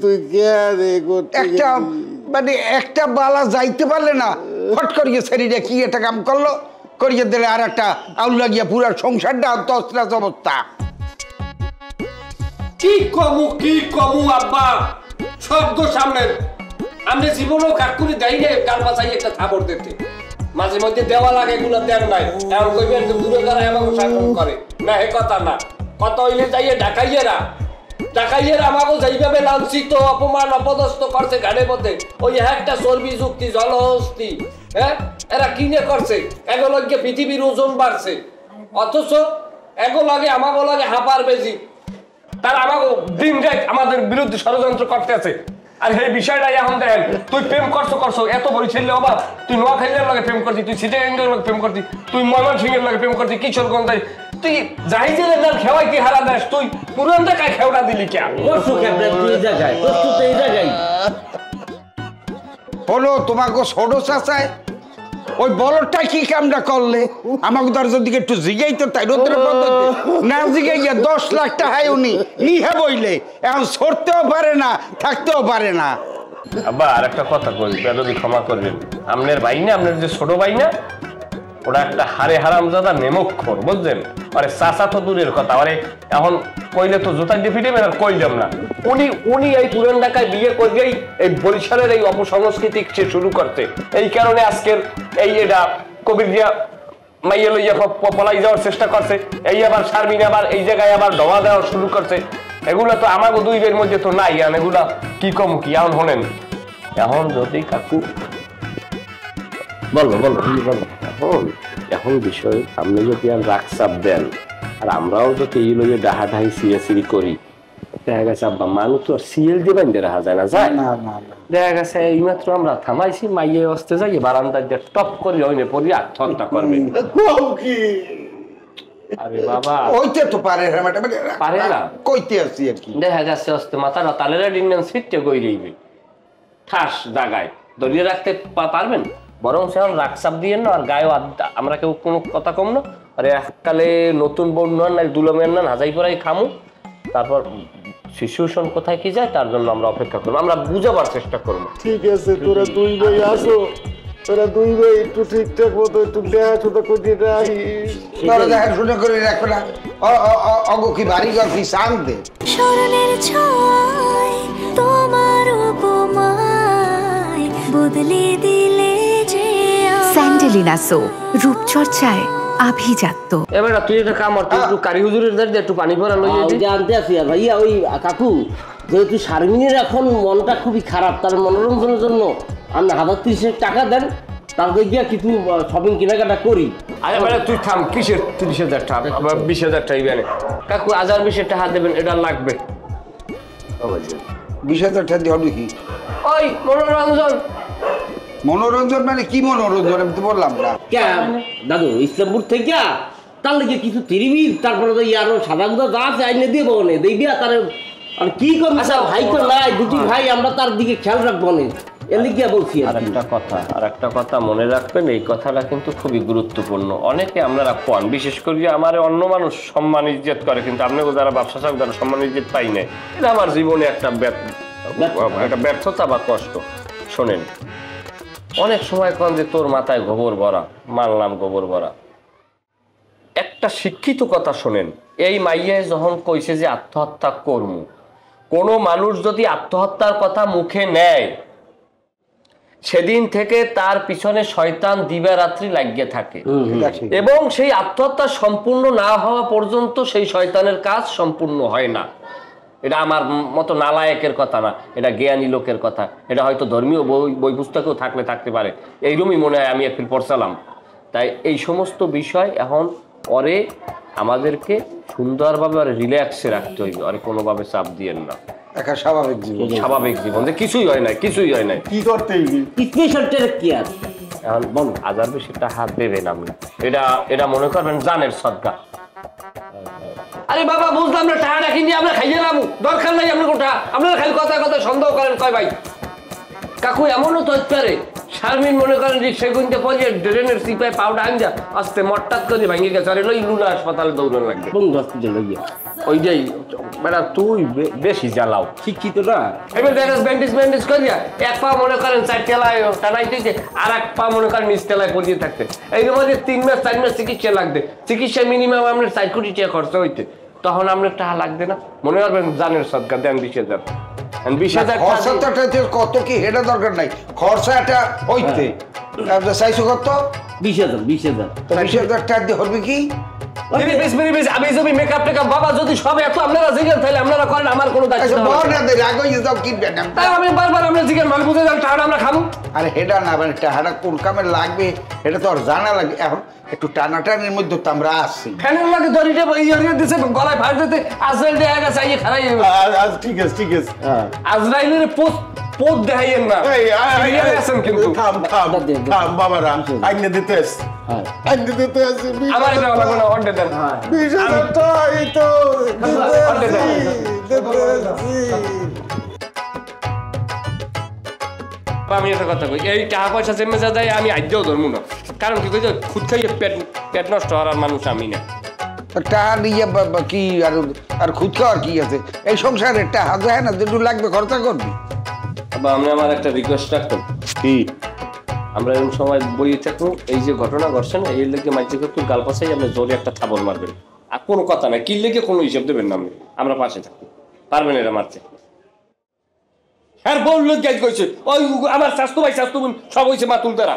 তুই একটা মানে একটা বালা যাইতে পারলে না ফট করিয়ে শরীরে কি একটা কাম করলো করিয়ে দিলে আর একটা আউল লাগিয়া পুরো সংসারটা তছনছ অবস্থা। কি কমু আব্বা শব্দ সামনে আমি জীবনও কাকুরি দেই না গাল বাঁচাই একটা থাপড় দিতে মাঝে মধ্যে দেওয়া লাগে এগুলো দেন নাই এমন কইবেন যে দূরে যারা আমাকে শাসন করে না হে কথা না কত হইলে যাইয়ে ঢাকাইয়েরা আমাকে যেইভাবে লাঞ্ছিত অপমান অপদস্থ করছে ঘাড়ে মধ্যে ওই একটা চর্বি যুক্তি জলহস্তি হ্যাঁ এরা কিনে করছে এগুলোকে পৃথিবীর ওজন বাড়ছে অথচ এগুলোকে আমাকে লাগে হাঁপার বেজি তার আমাকে দিন রাত আমাদের বিরুদ্ধে ষড়যন্ত্র করতে আছে। আর এই বিষয়টা এখন দেখেন তুই প্রেম করছো এত বড় ছেলে বাবা তুই নোয়াখালীর লগে প্রেম করছিস তুই সিটিগঞ্জের লগে প্রেম করছিস তুই ময়মনসিংহের লগে প্রেম করছিস কিশোরগঞ্জে তুই জাহিজের নাম খেওয়াই কি হারা দেশ তুই পুরান টাকায় খেওড়া দিলি কে হলো তোমাকে ছোট চাচায় ওই বলটা কি কামটা করলে আমাকে তার যদি একটু জিগাইতো তাই রোদ্রের পদ্ধতি না জিগাইয়া 10 লাখ টাকায় উনি নিহে বইলে এখন সরতেও পারে না থাকতেও পারে না। আব্বা আর একটা কথা কই যদি ক্ষমা করবেন আপনার ভাই না আপনার যে ছোট ভাই না ওরা একটা হারে হারামজাদা নেমক্ষর বুঝলেন আরে চাচা তো দূরের কথা আরে এখন কইলে তো জুতা দিয়ে ফিটে আর কইলাম না উনি এই পুরান ঢাকায় বিয়ে করলেই এই বরিশালের এই অপসংস্কৃতি সে শুরু করতে এই কারণে আজকের এই এটা কবির দিয়া মাইয়া লইয়া পলাই যাওয়ার চেষ্টা করছে এই আবার শারমিন আবার এই জায়গায় আবার ডবা দেওয়া শুরু করছে এগুলা তো আমাকে দুই বের মধ্যে তো নাই আর এগুলা কি কম কি এখন হলেন এখন যদি কাকু বলো এখন বিষয় আপনি যদি আর রাগ চাপ দেন আর আমরাও যদি এই লইয়ে ডাহাডাহি সিরিয়াসিরি করি দেখা গেছে আব্বা মানুষ তো আর সিএল দিবেন রাখা যায় না যায় দেখা গেছে এইমাত্র আমরা থামাইছি মাইয়ে আসতে যাই বারান্দায় দিয়ে টপ করে হইনে পড়ি আত্মহত্যা করবে আরে বাবা ওইতে তো পারে পারে না কইতে আসি আর কি দেখা যাচ্ছে আসতে মাথার তালের ডিন্ডেন্স ফিটতে গই রইবে ঠাস জায়গায় দড়িয়ে রাখতে পারবেন বরং সে রাগ চাপ দিয়ে না আর গায়ে আমরা কেউ কোনো কথা কম না আরে এককালে নতুন বন্যান না দুলমের না হাজাই পড়াই খামু তারপর সিচুয়েশন কোথায় কি যায় তার জন্য আমরা অপেক্ষা করবো আমরা বুঝাবার চেষ্টা করবো। ঠিক আছে তোরা দুই ভাই আসো তোরা দুই ভাই একটু ঠিকঠাক মতো একটু দেখাশোনা করে রাখিস তোরা দেখাশোনা করে রাখো না অগো কি বাড়ি ঘর কি শান্তি স্মরণের ছয় তোমার উপমায় বদলে দিলে যে স্যান্ডেলিনা সো রূপচর্চায় আভিজাত্য। এবার তুই একটা কাম আর তুই একটু কারি হুজুরের দাঁড়িয়ে একটু পানি ভরা লই জানতে আছি আর ভাইয়া ওই কাকু যেহেতু শারমিনের এখন মনটা খুবই খারাপ তার মনোরঞ্জনের জন্য আপনি 1030 টাকা দেন তারপরে গিয়া কিছু শপিং কেনাকাটা করি। আরে বেটা তুই থাম কিসের 30,000 টাকা 20,000 টাকা ইবেনে কাকু 1020 টাকা দেবেন এটা লাগবে 20,000 টাকা দিয়ে হবে কি ওই মনোরঞ্জন মানে কি মনোরঞ্জন আমি তো বললাম না দাদু ইসলামপুর থেকে তার লেগে কিছু তিরিবি তারপরে তো আরো সাদা গুদা যা আছে আইনে দিয়ে বনে দেখবিয়া তার আর কি করবো আচ্ছা ভাই তো নাই দুটি ভাই আমরা তার দিকে খেয়াল রাখবো না এদিকে বলছি আর একটা কথা মনে রাখবেন এই কথাটা কিন্তু খুবই গুরুত্বপূর্ণ অনেকে আমরা রাখবেন বিশেষ করে আমার অন্য মানুষ সম্মান ইজ্জত করে কিন্তু আপনাকে যারা ব্যবসা চাক যারা সম্মান ইজ্জত পাই না এটা আমার জীবনে একটা ব্যর্থতা বা কষ্ট। শোনেন অনেক সময় কন যে তোর মাথায় গোবর ভরা মানলাম গোবর ভরা একটা শিক্ষিত কথা শোনেন এই মাইয়ায় যখন কইছে যে আত্মহত্যা করমু কোনো মানুষ যদি আত্মহত্যার কথা মুখে নেয় সেদিন থেকে তার পিছনে শয়তান দিবারাত্রি লাগিয়ে থাকে এবং সেই আত্মহত্যা সম্পূর্ণ না হওয়া পর্যন্ত সেই শয়তানের কাজ সম্পূর্ণ হয় না। এটা আমার মতো নালায়েকের কথা না এটা জ্ঞানী লোকের কথা এটা হয়তো ধর্মীয় বই পুস্তকেও থাকতে পারে এইরকমই মনে হয় আমি একটু পড়ছিলাম। তাই এই সমস্ত বিষয় এখন পরে আমাদেরকে সুন্দরভাবে আর রিল্যাক্সে রাখতে হইবে আর কোনোভাবে চাপ দিয়েন না একটা স্বাভাবিক জীবন যে কিছুই হয় না কি করতে কি আছে এখন বল 1020 টাকা দেবেন আমরা এটা মনে করবেন জানের সদকা। আরে বাবা বুঝলাম না টাকা রাখি নিয়ে আমরা খাইয়ে নামু দরকার নাই আপনার কোটা আপনারা খালি কথা সন্দেহ করেন কয় ভাই কাকু এমনও তো পারে শারমিন মনে করেন রিক্সা গুনতে পড়ে ড্রেনের সিপায় পাউডার আনজা আস্তে মট্টাত করে ভেঙে গেছে আরে লই লুনা হাসপাতালে দৌড়ানো লাগবে কোন হসপিটালে গিয়া ওইটাই বেটা তুই বেশি জ্বালাও শিক্ষিত না এবার দেখেন ব্যান্ডেজ করিয়া এক পা মনে করেন 4 তেলায় টানাইতেছে আর এক পা মনে করেন নিচ তেলায় পড়িয়ে থাকতে এই মধ্যে 3 মাস 4 মাস চিকিৎসা লাগবে চিকিৎসা মিনিমাম আপনার 4 কোটি টাকা খরচ হইতে তখন আপনার টাকা লাগবে না মনে করবেন জানের সদকা দেন 20,000 খরচাটা কত কি এটা দরকার নাই খরচাটা হইতে চাইছো কত 20,000 20,000 টাকা দিয়ে হবে কি আমি যদি মেকআপ টেকআপ বাবা যদি সব এত আপনারা জিজ্ঞেস তাহলে আপনারা করেন আমার কোনো দায়িত্ব তাই আমি বারবার আপনার জিজ্ঞেস মাল বুঝে যান টাকা আমরা খাবো আরে হেডা না মানে টাকাটা কোন কামে লাগবে এটা তো আর জানা লাগে এখন একটু টানাটানির মধ্যে তো আমরা আসছি ফ্যানের লাগে দড়িটা ইয়ে দিছে গলায় ফাঁস দিতে আজরাইল দেখা গেছে আইয়ে খারাই ঠিক আছে আজরাইলের পোত দেখাইয়েন না আছেন কিন্তু থাম বাবারা আইনে দিতে আমার এটা লাগবে না অর্ডার দেন 20,000 টাকা এই তো আমি একটা কথা কই এই টাকা পয়সা জেমে যা যায় আমি আজ্ঞাও ধরবো না কারণ কি কই খুদ খাইয়ে পেট নষ্ট হওয়ার মানুষ আমি না টাকা নিয়ে কি আর খুদ খাওয়ার কি আছে এই সংসারে টাকা যায় না যেটু লাগবে খরচা করবি আবার আমি আমার একটা রিকোয়েস্ট রাখতাম কি আমরা এরকম সময় বইয়ে থাকবো এই যে ঘটনা ঘটছে না এই লেগে মাইকে তোর গাল পাশাই আপনি জোরে একটা থাবল মারবেন আর কোনো কথা নাই কি লেগে কোনো হিসাব দেবেন না আমরা পাশে থাকবো পারবেন এরা মারতে হ্যাঁ বললো গ্যাস করছে ওই আমার স্বাস্থ্য ভাই স্বাস্থ্য সব হয়েছে মা তুলতারা